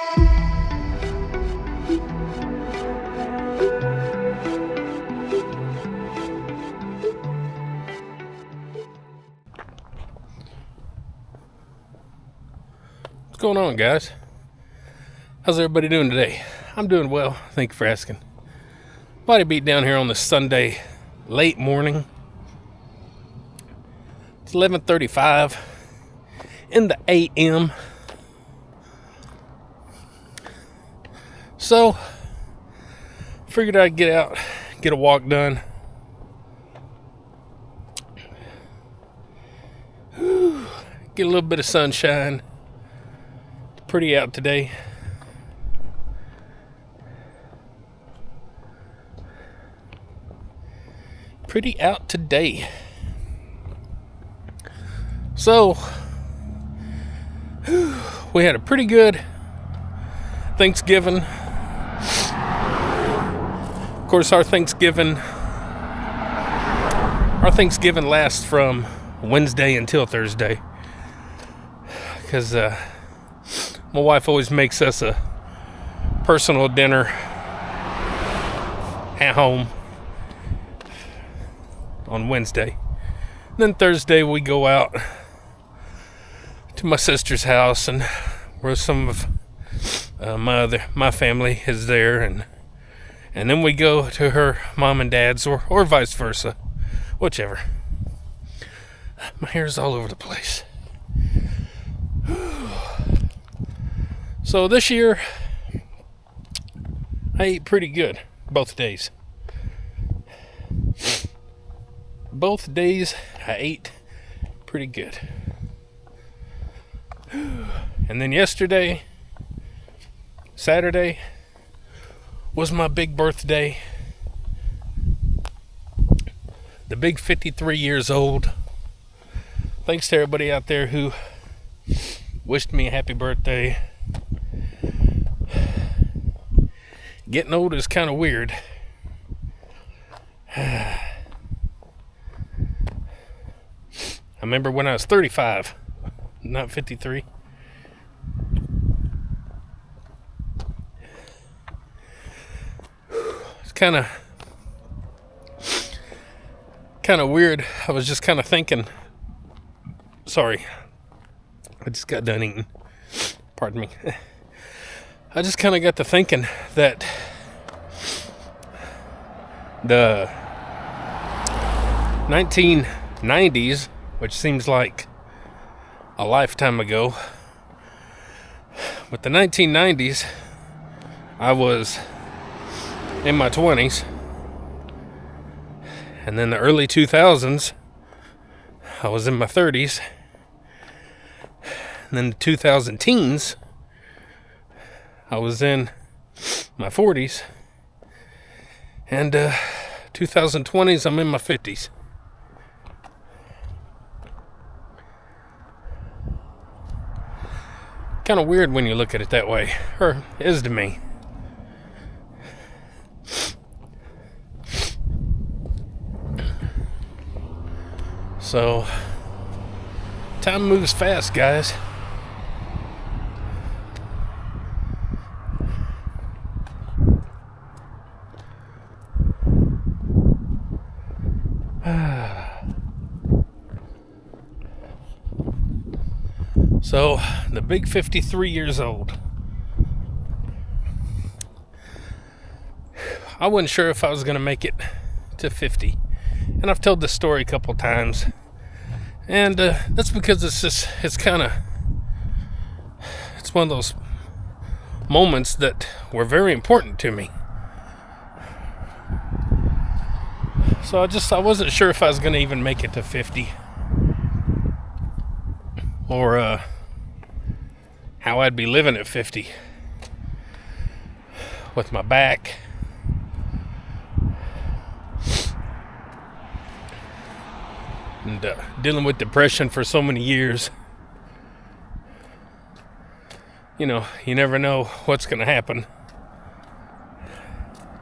What's going on, guys? How's everybody doing today? I'm doing well, thank you for asking. Body beat down here on this Sunday late morning. It's 11:35 in the AM. So, figured I'd get out, get a walk done. Get a little bit of sunshine. Pretty out today. Pretty out today. So, we had a pretty good Thanksgiving. Of course, our Thanksgiving lasts from Wednesday until Thursday. Because, my wife always makes us a personal dinner at home on Wednesday. Then Thursday we go out to my sister's house, and where some of my family is there, and then we go to her mom and dad's, or vice versa, whichever. My hair's all over the place. So this year, I ate pretty good both days. Both days I ate pretty good. And then yesterday, Saturday, was my big birthday. The big 53 years old. Thanks to everybody out there who wished me a happy birthday. Getting old is kind of weird. I remember when I was 35, not 53. It's kind of weird. I was just kind of thinking. Sorry, I just got done eating. Pardon me. I just kind of got to thinking that the 1990s, which seems like a lifetime ago, but the 1990s, I was in my 20s, and then the early 2000s, I was in my 30s, and then the 2000 teens, I was in my 40s, and 2020s, I'm in my 50s. Kind of weird when you look at it that way, or is to me. So, time moves fast, guys. So, the big 53 years old. I wasn't sure if I was going to make it to 50. And I've told this story a couple times. And that's because it's one of those moments that were very important to me. So I wasn't sure if I was going to even make it to 50. Or how I'd be living at 50. With my back. And dealing with depression for so many years. You know, you never know what's going to happen.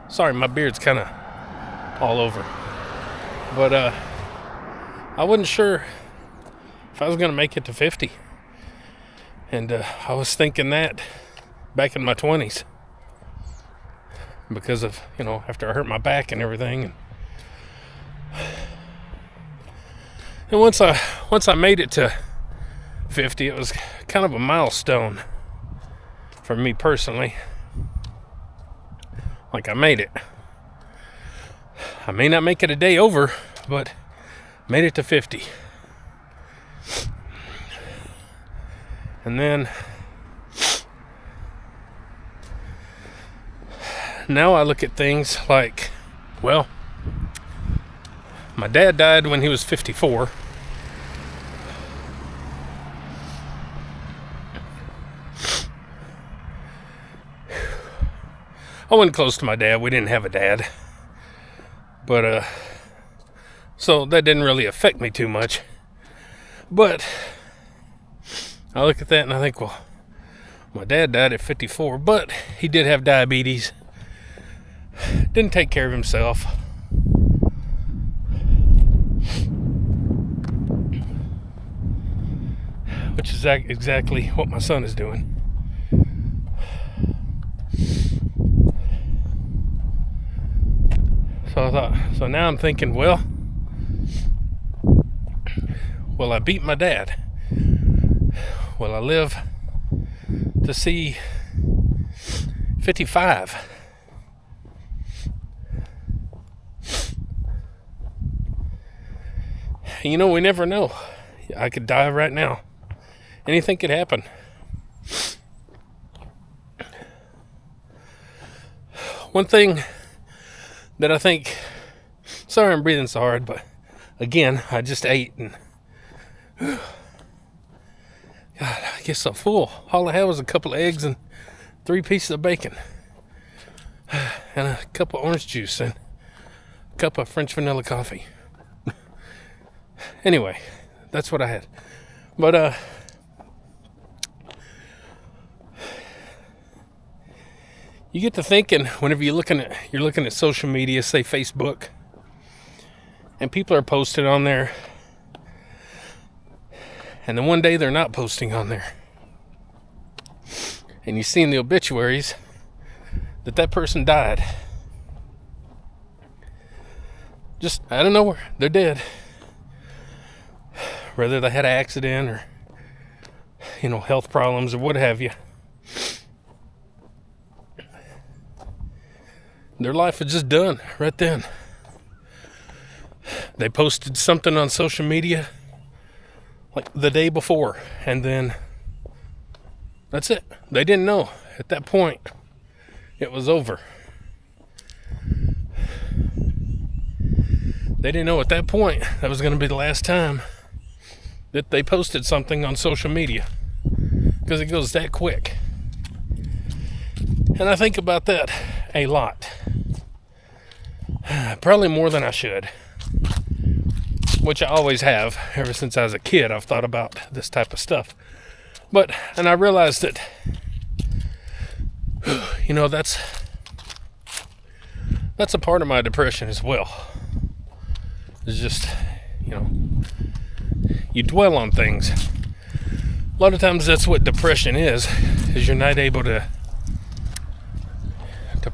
Sorry, my beard's kind of all over. But I wasn't sure if I was going to make it to 50. And I was thinking that back in my 20s because of, after I hurt my back and everything. And once I made it to 50, it was kind of a milestone for me personally. Like, I made it. I may not make it a day over, but made it to 50. And then now I look at things like, well, my dad died when he was 54. I wasn't close to my dad. We didn't have a dad. But, so that didn't really affect me too much. But I look at that and I think, well, my dad died at 54, but he did have diabetes. Didn't take care of himself. Which is exactly what my son is doing. So now I'm thinking, well, will I beat my dad? Will I live to see 55? We never know. I could die right now. Anything could happen. One thing that I think, sorry I'm breathing so hard, but again, I just ate and God, I get so full. All I had was a couple of eggs and 3 pieces of bacon and a cup of orange juice and a cup of French vanilla coffee. Anyway, that's what I had. But you get to thinking whenever you're looking at social media, say Facebook, and people are posting on there, and then one day they're not posting on there, and you see in the obituaries that person died. Just out of nowhere, they're dead. Whether they had an accident or, health problems or what have you. Their life was just done right then. They posted something on social media like the day before, and then that's it. They didn't know at that point it was over. They didn't know at that point that was going to be the last time that they posted something on social media, because it goes that quick. And I think about that a lot. Probably more than I should. Which I always have. Ever since I was a kid, I've thought about this type of stuff. And I realized that, that's a part of my depression as well. It's just, you dwell on things. A lot of times that's what depression is you're not able to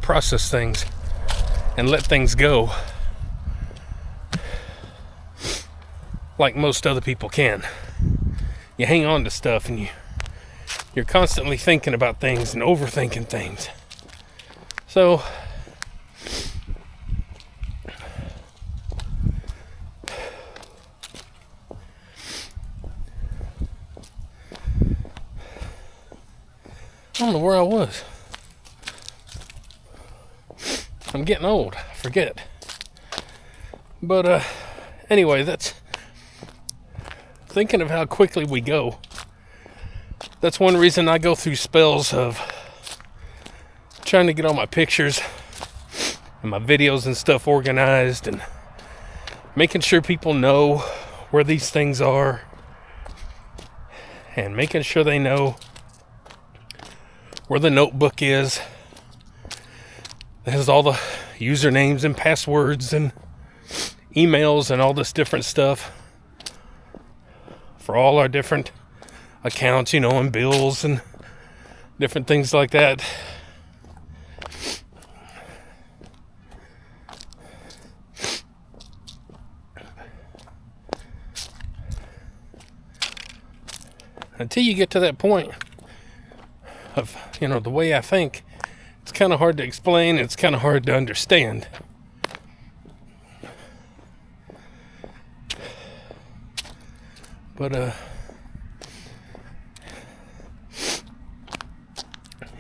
process things and let things go like most other people can. You hang on to stuff and you're constantly thinking about things and overthinking things. So I don't know where I was. I'm getting old. I forget. But anyway, that's thinking of how quickly we go. That's one reason I go through spells of trying to get all my pictures and my videos and stuff organized and making sure people know where these things are and making sure they know where the notebook is. It has all the usernames and passwords and emails and all this different stuff for all our different accounts, and bills and different things like that. Until you get to that point of, the way I think, it's kind of hard to explain. It's kind of hard to understand. But,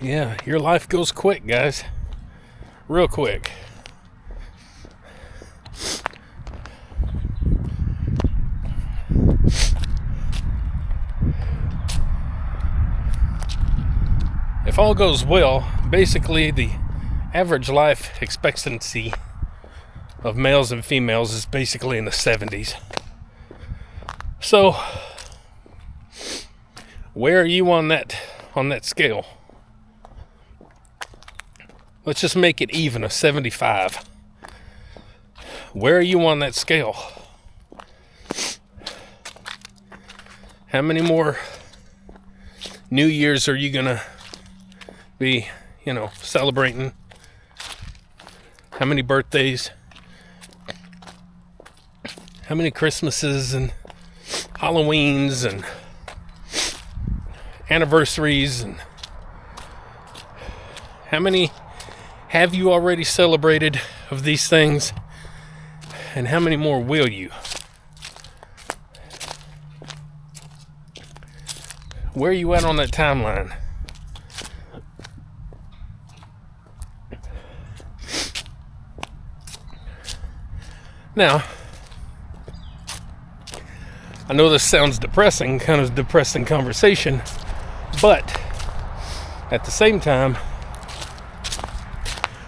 yeah, your life goes quick, guys. Real quick. If all goes well, basically the average life expectancy of males and females is basically in the 70s. So, where are you on that scale? Let's just make it even, a 75. Where are you on that scale? How many more New Year's are you gonna be, celebrating? How many birthdays? How many Christmases and Halloweens and anniversaries, and how many have you already celebrated of these things, and how many more will you? Where are you at on that timeline? Now, I know this sounds depressing, kind of depressing conversation, but at the same time,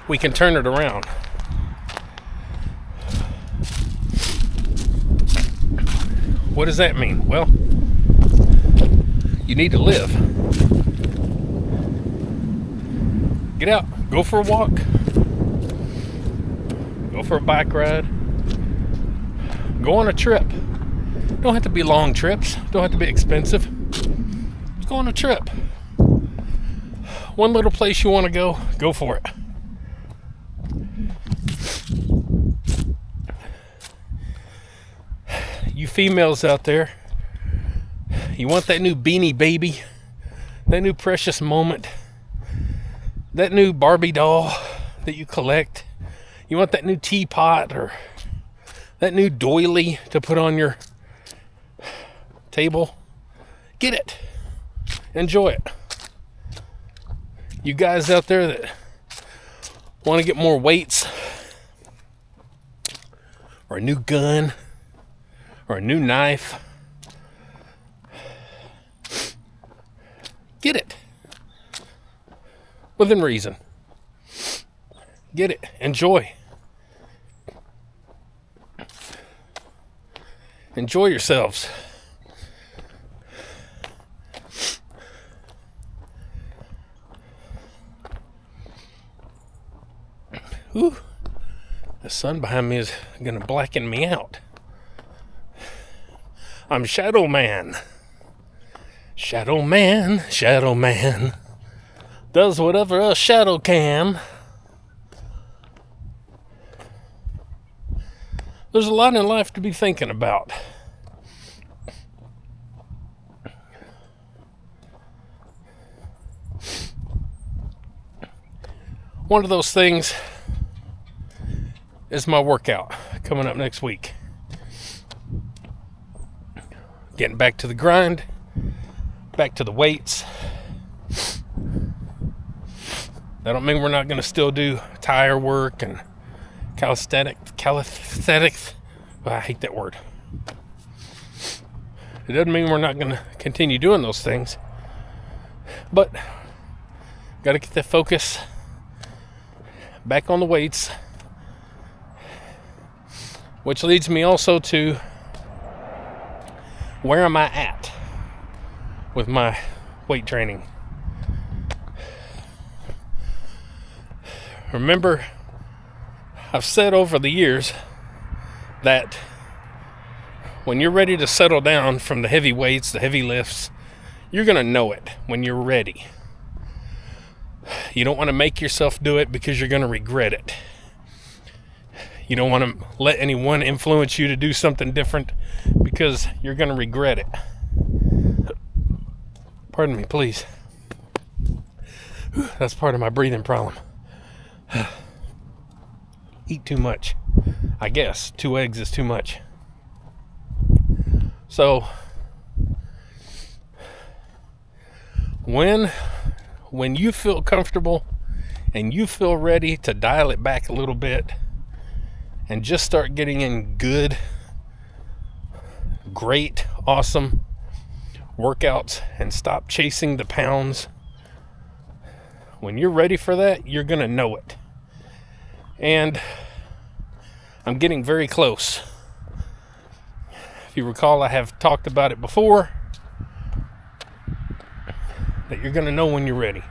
we can turn it around. What does that mean? Well, you need to live. Get out, go for a walk, go for a bike ride, go on a trip. Don't have to be long trips, don't have to be expensive. Just go on a trip. One little place you want to go for it. You females out there, you want that new Beanie Baby, that new precious moment, that new Barbie doll that you collect. You want that new teapot or that new doily to put on your table. Get it. Enjoy it. You guys out there that want to get more weights or a new gun or a new knife, get it. Within reason. Get it. Enjoy. Enjoy yourselves. Ooh, the sun behind me is gonna blacken me out. I'm Shadow Man. Shadow Man, Shadow Man, does whatever a shadow can. There's a lot in life to be thinking about. One of those things is my workout coming up next week. Getting back to the grind, back to the weights. That don't mean we're not going to still do tire work and calisthenics. I hate that word. It doesn't mean we're not going to continue doing those things. But got to get that focus back on the weights. Which leads me also to, where am I at with my weight training? Remember, I've said over the years that when you're ready to settle down from the heavy weights, the heavy lifts, you're going to know it when you're ready. You don't want to make yourself do it because you're going to regret it. You don't want to let anyone influence you to do something different because you're going to regret it. Pardon me, please. That's part of my breathing problem. Eat too much. I guess 2 eggs is too much. So, when you feel comfortable and you feel ready to dial it back a little bit and just start getting in good, great, awesome workouts and stop chasing the pounds, when you're ready for that, you're going to know it. And I'm getting very close. If you recall, I have talked about it before, that you're going to know when you're ready.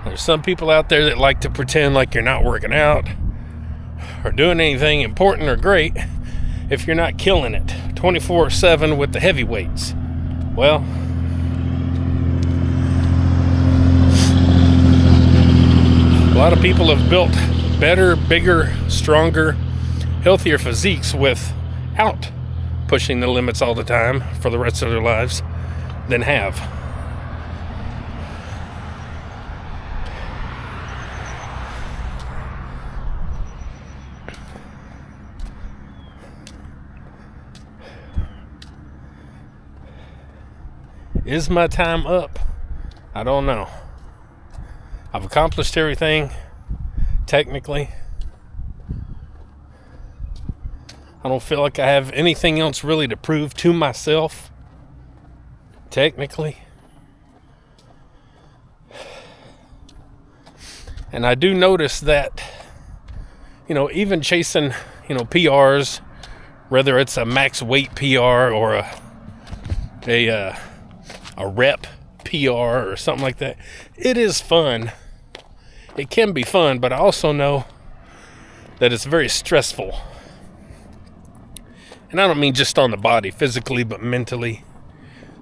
There's some people out there that like to pretend like you're not working out or doing anything important or great if you're not killing it 24/7 with the heavy weights. Well, a lot of people have built better, bigger, stronger, healthier physiques without pushing the limits all the time for the rest of their lives than have. Is my time up? I don't know. I've accomplished everything, technically. I don't feel like I have anything else really to prove to myself, technically. And I do notice that, even chasing, PRs, whether it's a max weight PR or a rep PR or something like that, it is fun. It can be fun, but I also know that it's very stressful. And I don't mean just on the body, physically, but mentally.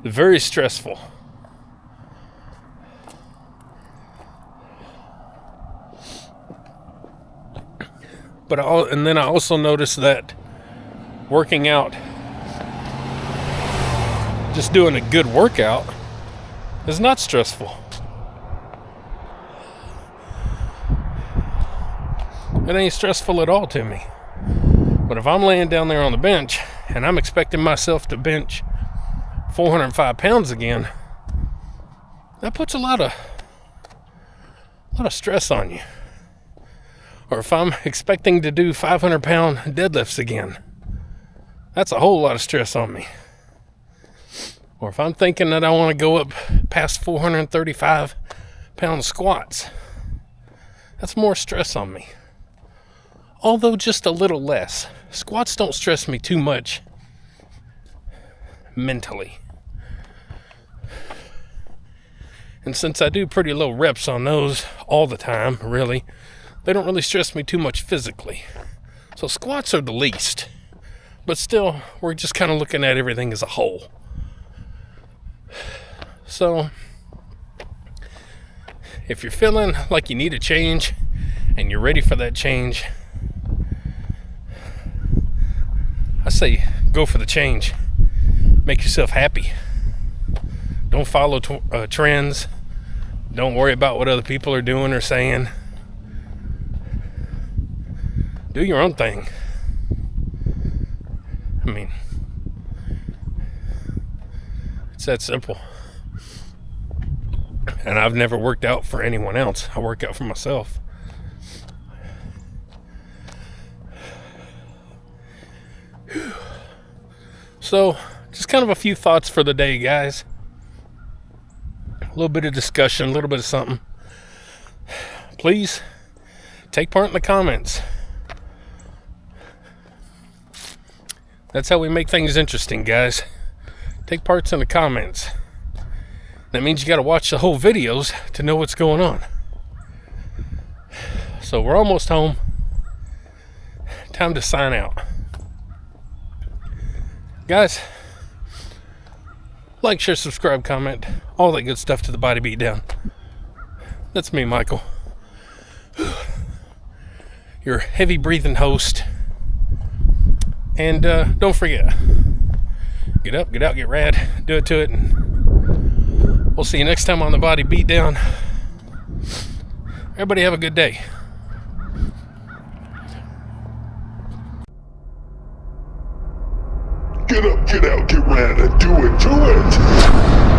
Very stressful. And then I also noticed that working out, just doing a good workout, is not stressful. It ain't stressful at all to me. But if I'm laying down there on the bench and I'm expecting myself to bench 405 pounds again, that puts a lot of stress on you. Or if I'm expecting to do 500-pound deadlifts again, that's a whole lot of stress on me. Or if I'm thinking that I want to go up past 435-pound squats, that's more stress on me. Although just a little less. Squats don't stress me too much mentally. And since I do pretty low reps on those all the time, really, they don't really stress me too much physically. So squats are the least. But still, we're just kind of looking at everything as a whole. So, if you're feeling like you need a change and you're ready for that change, I say go for the change. Make yourself happy. Don't follow trends. Don't worry about what other people are doing or saying. Do your own thing. I mean, it's that simple. And I've never worked out for anyone else. I work out for myself. So, just kind of a few thoughts for the day, guys. A little bit of discussion, a little bit of something. Please take part in the comments. That's how we make things interesting, guys. Take parts in the comments. That means you got to watch the whole videos to know what's going on. So we're almost home. Time to sign out. Guys, Like, share, subscribe, comment, all that good stuff to the Body Beatdown. That's me, Michael. Your heavy breathing host. And don't forget, get up, get out, get rad, do it to it, and we'll see you next time on the Body Beatdown. Everybody have a good day. Get up, get out, get rad, and do it to it!